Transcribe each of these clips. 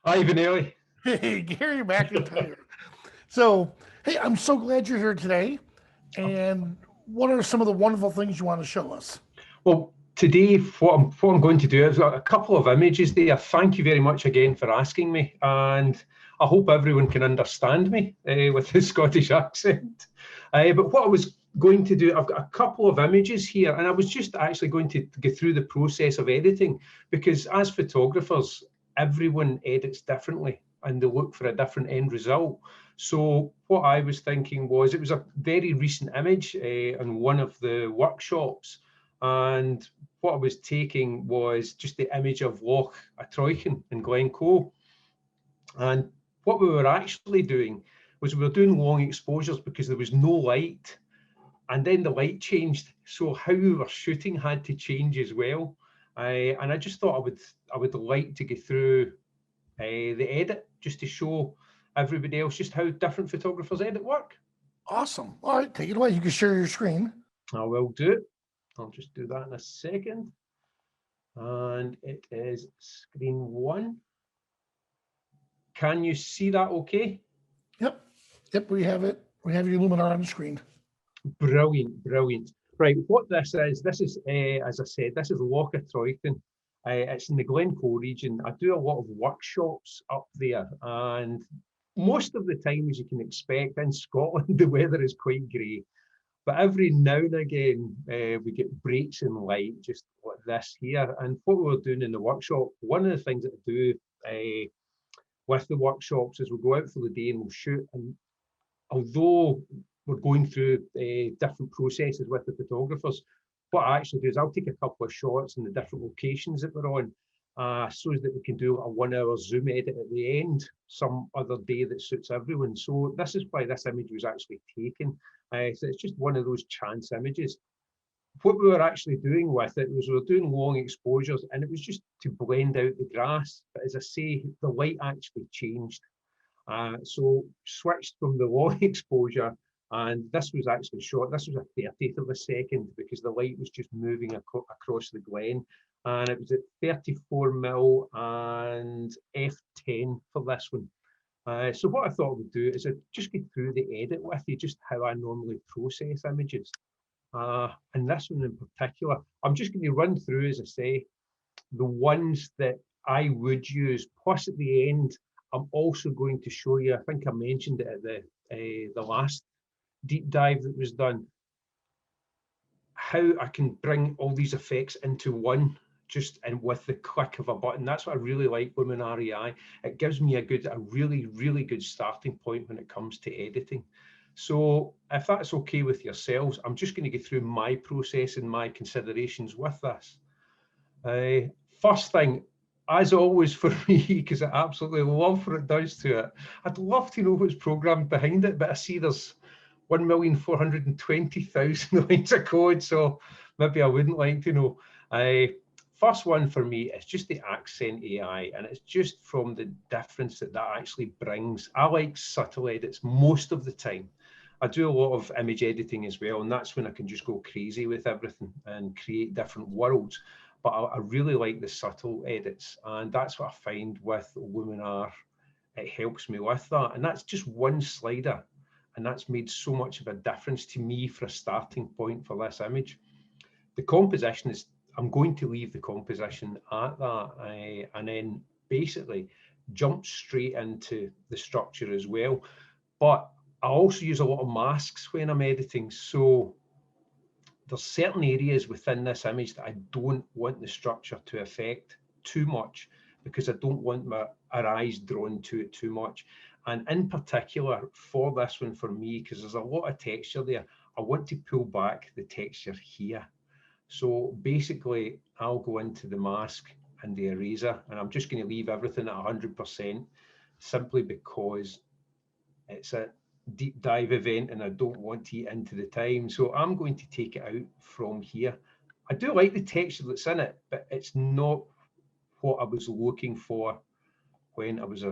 Hi, Vanelli. Hey, Gary McIntyre. So, hey, I'm so glad you're here today. And what are some of the wonderful things you want to show us? Well, today, what I'm going to do is got a couple of images there. Thank you very much again for asking me. And I hope everyone can understand me with the Scottish accent. But what I was going to do, I've got a couple of images here, and I was just actually going to go through the process of editing, because as photographers, everyone edits differently and they look for a different end result. So what I was thinking was, it was a very recent image in one of the workshops, and what I was taking was just the image of Loch Atroichen in Glencoe. And what we were actually doing was we were doing long exposures because there was no light, and then the light changed, so how we were shooting had to change as well. And I just thought I would like to go through the edit, just to show everybody else just how different photographers edit work. Awesome. All right, take it away. You can share your screen. I will do it. I'll just do that in a second. And it is screen one. Can you see that okay? Yep. Yep, we have it. We have your Luminar on the screen. Brilliant, brilliant. Right, what this is, as I said, this is Loch Atroichen. It's in the Glencoe region. I do a lot of workshops up there, and most of the time, as you can expect, in Scotland, the weather is quite grey. But every now and again, we get breaks in light, just like this here. And what we were doing in the workshop, one of the things that I do with the workshops is we'll go out for the day and we'll shoot. And although we're going through different processes with the photographers, what I actually do is I'll take a couple of shots in the different locations that we're on, so that we can do a 1 hour zoom edit at the end, some other day that suits everyone. So this is why this image was actually taken. So it's just one of those chance images. What we were actually doing with it was we were doing long exposures, and it was just to blend out the grass. But as I say, the light actually changed. So switched from the long exposure, and this was actually shot. This was a 30th of a second because the light was just moving across the glen, and it was at 34mm and f10 for this one. So what I thought I would do is I'd just get through the edit with you, just how I normally process images. And this one in particular, I'm just going to run through, as I say, the ones that I would use. Plus, at the end, I'm also going to show you, I think I mentioned it at the last deep dive that was done, how I can bring all these effects into one, just and with the click of a button. That's what I really like Luminar AI. It gives me a really, really good starting point when it comes to editing. So if that's okay with yourselves, I'm just going to go through my process and my considerations with this. First thing, as always for me, because I absolutely love what it does to it, I'd love to know what's programmed behind it, but I see there's 1,420,000 lines of code, so maybe I wouldn't like to know. First one for me is just the accent AI, and it's just from the difference that that actually brings. I like subtle edits most of the time. I do a lot of image editing as well, and that's when I can just go crazy with everything and create different worlds. But I really like the subtle edits, and that's what I find with Luminar. It helps me with that, and that's just one slider, and that's made so much of a difference to me for a starting point for this image. The composition is, I'm going to leave the composition at that, and then basically jump straight into the structure as well. But I also use a lot of masks when I'm editing, so there's certain areas within this image that I don't want the structure to affect too much, because I don't want our eyes drawn to it too much. And in particular for this one, for me, because there's a lot of texture there, I want to pull back the texture here. So basically I'll go into the mask and the eraser, and I'm just going to leave everything at 100%, simply because it's a deep dive event and I don't want to eat into the time. So I'm going to take it out from here. I do like the texture that's in it, but it's not what I was looking for when I was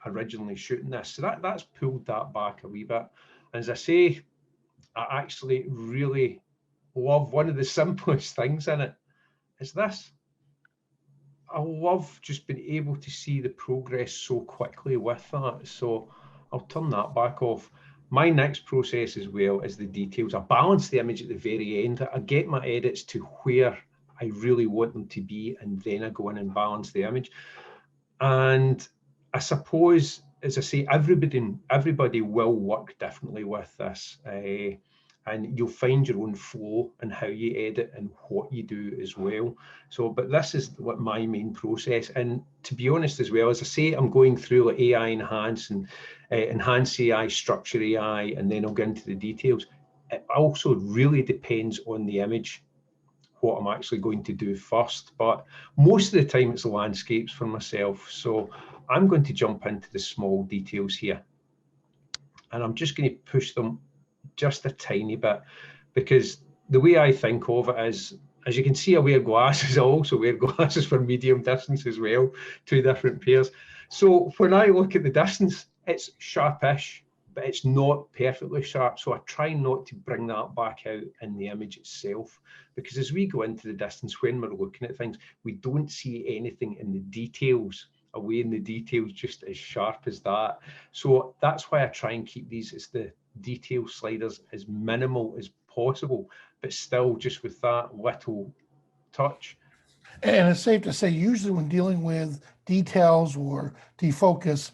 originally shooting this. So that's pulled that back a wee bit. And as I say, I actually really love one of the simplest things in it. Is this. I love just being able to see the progress so quickly with that. So I'll turn that back off. My next process as well is the details. I balance the image at the very end. I get my edits to where I really want them to be, and then I go in and balance the image. And I suppose, as I say, everybody will work differently with this. And you'll find your own flow and how you edit and what you do as well. So, but this is what my main process. And to be honest as well, as I say, I'm going through like AI enhance and enhance AI, structure AI, and then I'll get into the details. It also really depends on the image, what I'm actually going to do first. But most of the time it's landscapes for myself. So I'm going to jump into the small details here. And I'm just going to push them just a tiny bit, because the way I think of it is, as you can see, I wear glasses. I also wear glasses for medium distance as well, 2 different pairs. So when I look at the distance, it's sharpish, but it's not perfectly sharp. So I try not to bring that back out in the image itself, because as we go into the distance, when we're looking at things, we don't see anything in the details, away in the details, just as sharp as that. So that's why I try and keep these as the detail sliders as minimal as possible, but still just with that little touch. And it's safe to say, usually when dealing with details or defocus,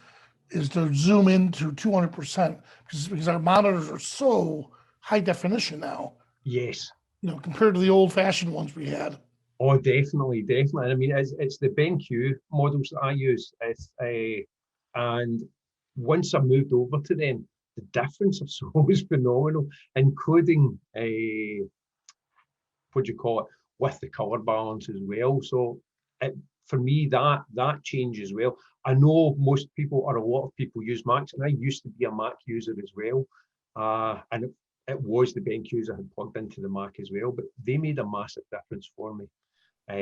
is to zoom into 200% because our monitors are so high definition now. Yes. Compared to the old-fashioned ones we had. Oh, definitely, definitely. I mean, it's the BenQ models that I use. And once I moved over to them, the difference of so is phenomenal, including what do you call it, with the color balance as well. So for me, that change as well. I know most people, or a lot of people, use Macs, and I used to be a Mac user as well. And it was the BenQs I had plugged into the Mac as well, but they made a massive difference for me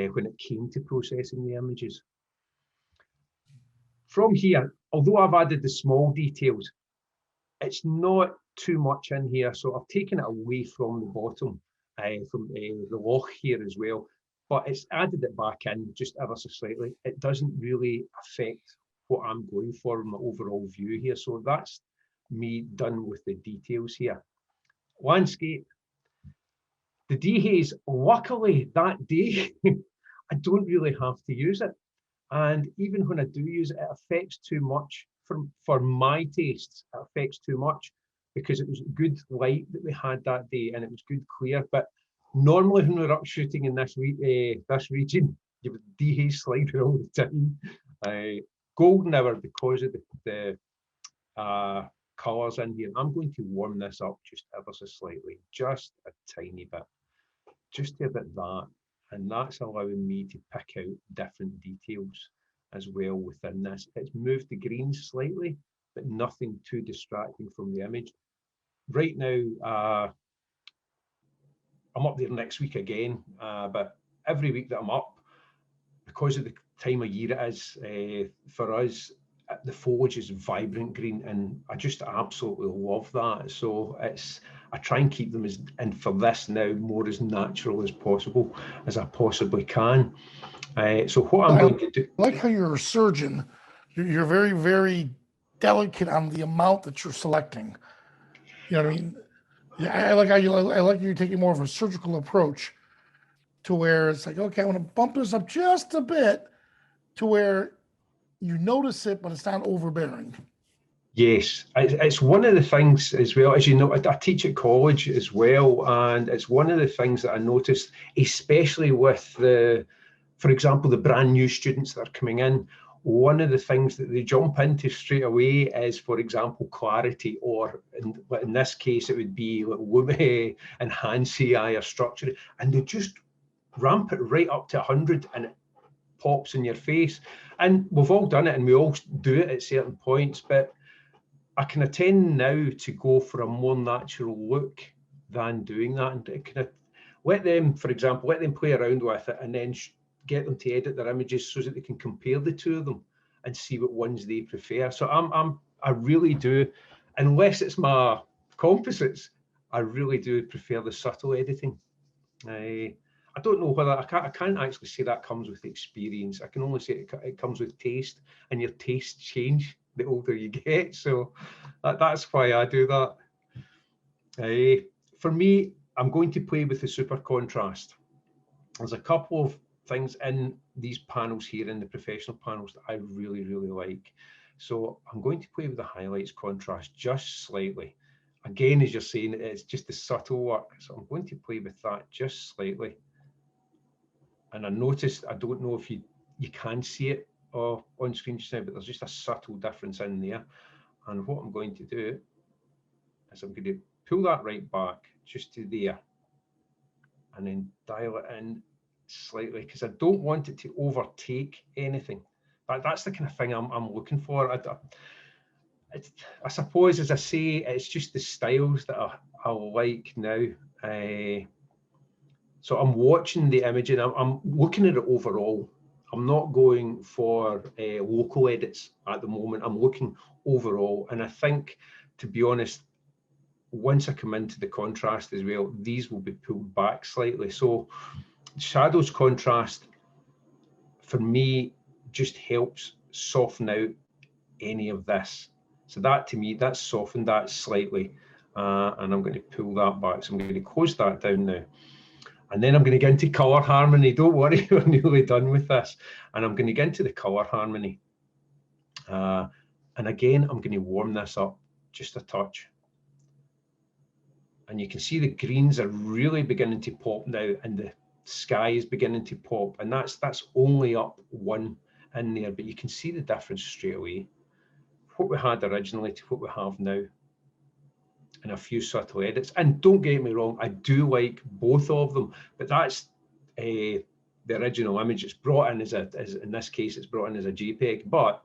when it came to processing the images. From here, although I've added the small details, it's not too much in here. So I've taken it away from the bottom, from the loch here as well, but it's added it back in just ever so slightly. It doesn't really affect what I'm going for in my overall view here. So that's me done with the details here. Landscape. The dehaze, luckily that day, I don't really have to use it. And even when I do use it, it affects too much for my tastes. It affects too much because it was good light that we had that day and it was good clear. But normally when we're up shooting in this region, you have dehaze slider all the time. Golden hour, because of the colours in here. I'm going to warm this up just ever so slightly, just a tiny bit, just to a bit that. And that's allowing me to pick out different details as well within this. It's moved the greens slightly, but nothing too distracting from the image. Right now, I'm up there next week again, but every week that I'm up, because of the time of year it is for us, the foliage is vibrant green, and I just absolutely love that. So I try and keep them and for this now, more as natural as possible as I possibly can. So what I'm going to do. I like how you're a surgeon. You're very, very delicate on the amount that you're selecting. You know what I mean? Yeah, I like how you're taking more of a surgical approach to where it's like, okay, I want to bump this up just a bit to where you notice it, but it's not overbearing. Yes, it's one of the things as well, as you know, I teach at college as well, and it's one of the things that I noticed, especially with for example, the brand new students that are coming in. One of the things that they jump into straight away is, for example, clarity, or in this case, it would be like enhance AI or structure, and they just ramp it right up to 100 and it pops in your face. And we've all done it and we all do it at certain points, but I kind of tend now to go for a more natural look than doing that, and kind of let them, for example, let them play around with it and then get them to edit their images so that they can compare the two of them and see what ones they prefer. So I really do, unless it's my composites, I really do prefer the subtle editing. I don't know whether I can't actually say that comes with experience. I can only say it comes with taste, and your tastes change the older you get. So that's why I do that. For me, I'm going to play with the super contrast. There's a couple of things in these panels here, in the professional panels, that I really, really like. So I'm going to play with the highlights contrast just slightly. Again, as you're saying, it's just the subtle work. So I'm going to play with that just slightly. And I noticed, I don't know if you can see it on screen just now, but there's just a subtle difference in there. And what I'm going to do is I'm going to pull that right back just to there, and then dial it in slightly, because I don't want it to overtake anything. But that's the kind of thing I'm looking for. I suppose, as I say, it's just the styles that I like now. So I'm watching the image and I'm looking at it overall. I'm not going for local edits at the moment. I'm looking overall, and I think, to be honest, once I come into the contrast as well, these will be pulled back slightly. So shadows contrast for me just helps soften out any of this. So that, to me, that's softened that slightly, and I'm going to pull that back. So I'm going to close that down now. And then I'm going to get into colour harmony. Don't worry, we're nearly done with this. And I'm going to get into the colour harmony. And again, I'm going to warm this up just a touch. And you can see the greens are really beginning to pop now, and the sky is beginning to pop. And that's only up one in there, but you can see the difference straight away. What we had originally to what we have now, and a few subtle edits. And don't get me wrong, I do like both of them, but that's the original image. It's brought in as in this case, it's brought in as a JPEG, but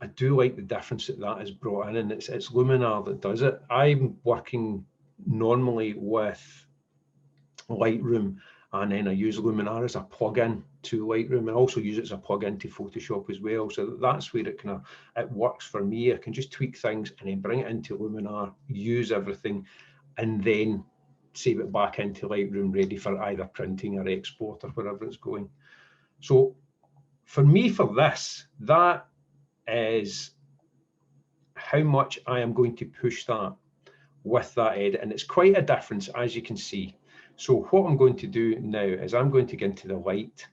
I do like the difference that is brought in, and it's Luminar that does it. I'm working normally with Lightroom, and then I use Luminar as a plug-in to Lightroom, and also use it as a plug-in to Photoshop as well. So that's where it works for me. I can just tweak things and then bring it into Luminar, use everything, and then save it back into Lightroom, ready for either printing or export or wherever it's going. So for me, for this, that is how much I am going to push that with that edit, and it's quite a difference, as you can see. So what I'm going to do now is I'm going to get into the light,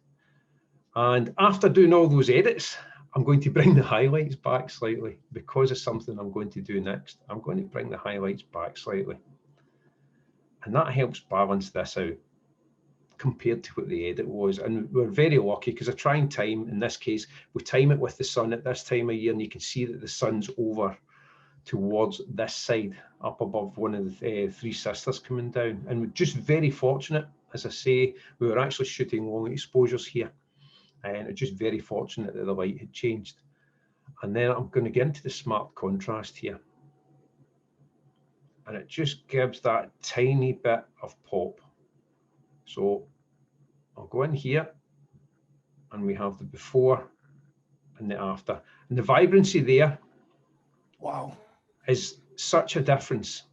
and after doing all those edits, I'm going to bring the highlights back slightly, because of something I'm going to do next. I'm going to bring the highlights back slightly, and that helps balance this out compared to what the edit was. And we're very lucky, because I try and time, in this case, we time it with the sun at this time of year, and you can see that the sun's over towards this side, up above one of the three sisters coming down. And we're just very fortunate, as I say, we were actually shooting long exposures here, and it's just very fortunate that the light had changed. And then I'm going to get into the smart contrast here, and it just gives that tiny bit of pop. So I'll go in here, and we have the before and the after, and the vibrancy there, wow, is such a difference.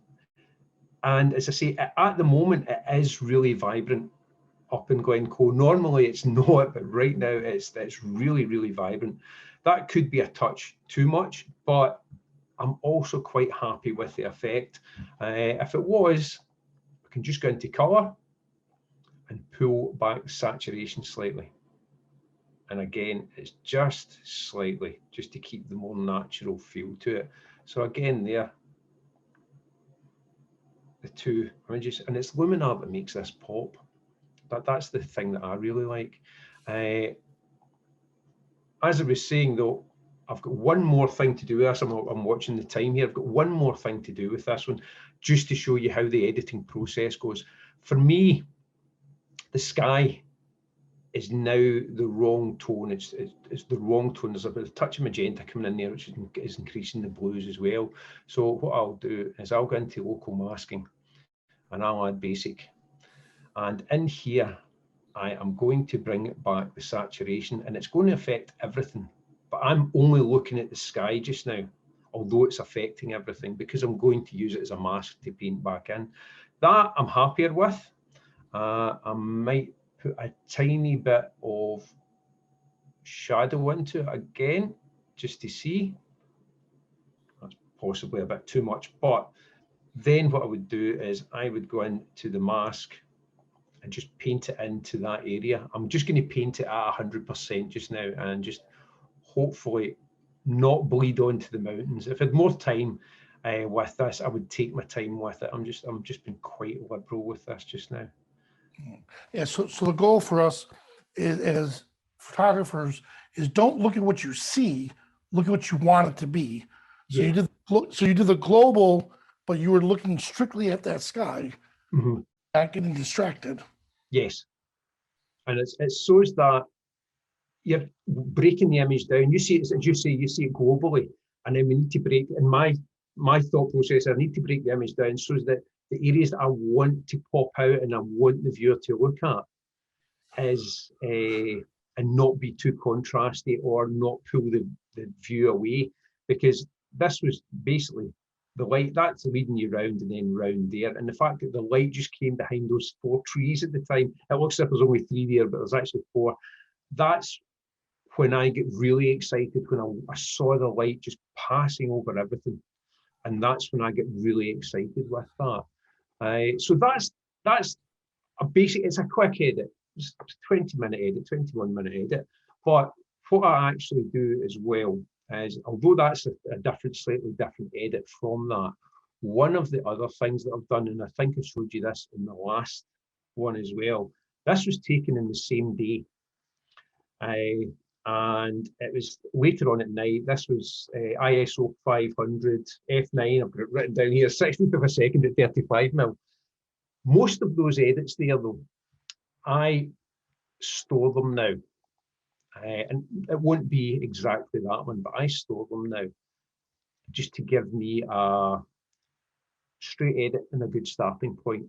And as I say, at the moment, it is really vibrant up in Glencoe. Normally it's not, but right now it's really, really vibrant. That could be a touch too much, but I'm also quite happy with the effect. If it was, I can just go into colour and pull back the saturation slightly. And again, it's just slightly, just to keep the more natural feel to it. So again, there, the two images, and it's Luminar that makes this pop. That's the thing that I really like. As I was saying though, I've got one more thing to do with this. I'm watching the time here. I've got one more thing to do with this one, just to show you how the editing process goes. For me, the sky is now the wrong tone. It's the wrong tone. There's a bit of touch of magenta coming in there, which is increasing the blues as well. So what I'll do is I'll go into local masking, and I'll add basic. And in here, I am going to bring back the saturation, and it's going to affect everything. But I'm only looking at the sky just now, although it's affecting everything, because I'm going to use it as a mask to paint back in. That I'm happier with. I might put a tiny bit of shadow into it again, just to see. That's possibly a bit too much, but then what I would do is I would go into the mask and just paint it into that area. I'm just going to paint it at 100% just now, and just hopefully not bleed onto the mountains. If I had more time with this, I would take my time with it. I'm just being quite liberal with this just now. Yeah, so the goal for us is, as photographers, is don't look at what you see, look at what you want it to be. So Yeah. you did the global, but you were looking strictly at that sky, Mm-hmm. not getting distracted. Yes, and it shows that you're breaking the image down. You see it, as you say, you see it globally, and then we need to break. In my thought process, I need to break the image down so that the areas that I want to pop out and I want the viewer to look at is and not be too contrasty or not pull the view away, because this was basically the light that's leading you round and then round there, and the fact that the light just came behind those 4 trees at the time, it looks as if there's only 3 there, but there's actually 4. That's when I get really excited, when I saw the light just passing over everything, and that's when I get really excited with that. So that's a basic. It's a quick edit. It's a 20-minute edit, 21-minute edit. But what I actually do as well is, although that's a different, slightly different edit from that, one of the other things that I've done, and I think I showed you this in the last one as well, this was taken in the same day. And it was later on at night. This was ISO 500 F9. I've got it written down here, 16th of a second at 35mm. Most of those edits there, though, I store them now. And it won't be exactly that one, but I store them now just to give me a straight edit and a good starting point.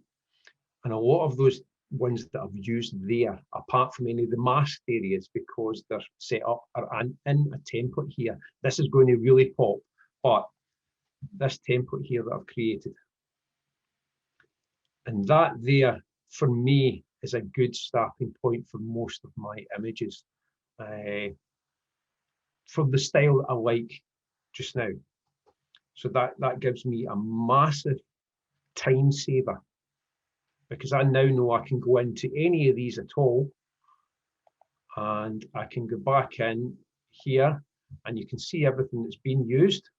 And a lot of those ones that I've used there, apart from any of the masked areas, because they're set up are in a template here. This is going to really pop, but this template here that I've created, and that there for me is a good starting point for most of my images, from the style that I like just now. So that gives me a massive time saver, because I now know I can go into any of these at all, and I can go back in here and you can see everything that's been used.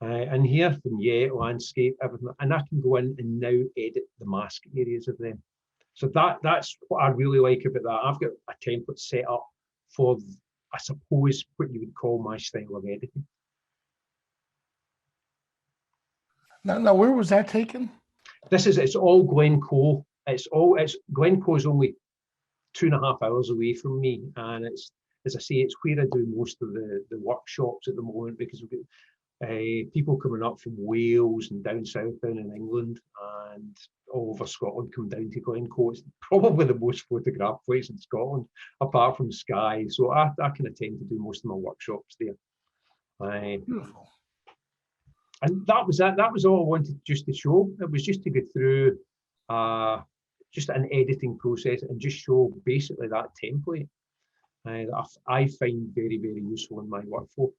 And here, vignette, landscape, everything, and I can go in and now edit the mask areas of them. So that's what I really like about that. I've got a template set up for, I suppose, what you would call my style of editing. Now where was that taken? It's all Glencoe. It's Glencoe is only 2.5 hours away from me, and it's, as I say, it's where I do most of the workshops at the moment, because we've got people coming up from Wales and down south, down in England, and all over Scotland come down to Glencoe. It's probably the most photographed place in Scotland, apart from Skye. So I kind of tend to do most of my workshops there. Beautiful. And that was it. That was all I wanted just to show. It was just to go through just an editing process and just show basically that template that I find very, very useful in my workflow.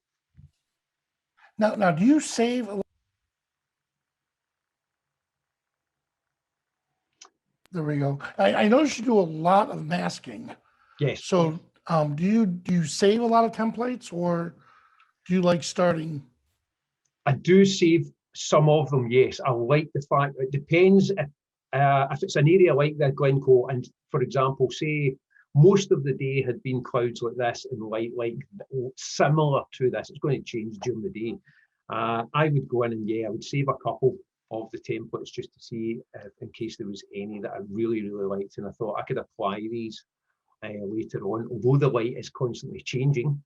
Now, do you save? There we go. I noticed you do a lot of masking. Yes. So, do you save a lot of templates, or do you like starting? I do save some of them. Yes, I like the fact it depends if it's an area like the Glencoe, and for example, say most of the day had been clouds like this and light like similar to this. It's going to change during the day. I would go in and I would save a couple of the templates just to see in case there was any that I really, really liked, and I thought I could apply these later on, although the light is constantly changing.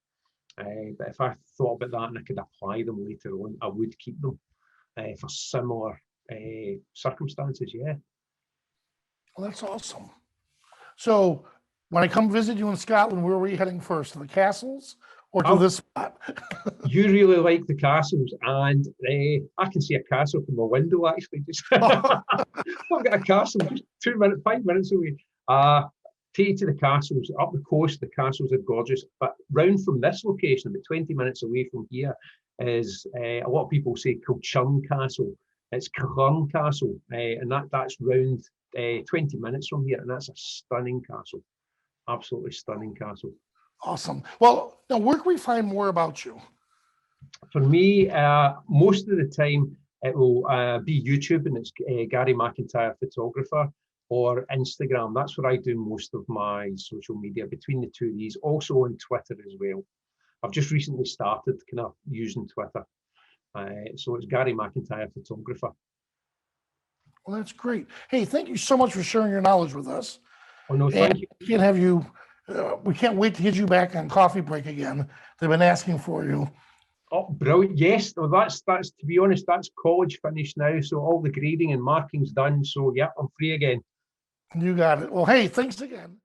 But if I thought about that and I could apply them later on, I would keep them for similar circumstances. Yeah. Well, that's awesome. So when I come visit you in Scotland, where are we heading first? To the castles or to this spot? You really like the castles, and I can see a castle from my window actually. Just I've got a castle just 5 minutes away. Take you to the castles up the coast. The castles are gorgeous, but round from this location, about 20 minutes away from here, is a lot of people say Kilchurn Castle. It's GRUNGE Castle, and that's round 20 minutes from here, and that's a stunning castle, absolutely stunning castle. Awesome. Well, now where can we find more about you? For me, most of the time it will be YouTube, and it's Gary McIntyre Photographer, or Instagram. That's where I do most of my social media, between the two of these. Also on Twitter as well. I've just recently started kind of using Twitter. So it's Gary McIntyre Photographer. Well, that's great. Hey, thank you so much for sharing your knowledge with us. Oh, no, thank you. We can't have you, we can't wait to get you back on Coffee Break again. They've been asking for you. Oh, brilliant. Yes, well, that's to be honest, that's college finished now. So all the grading and marking's done. So yeah, I'm free again. You got it. Well, hey, thanks again.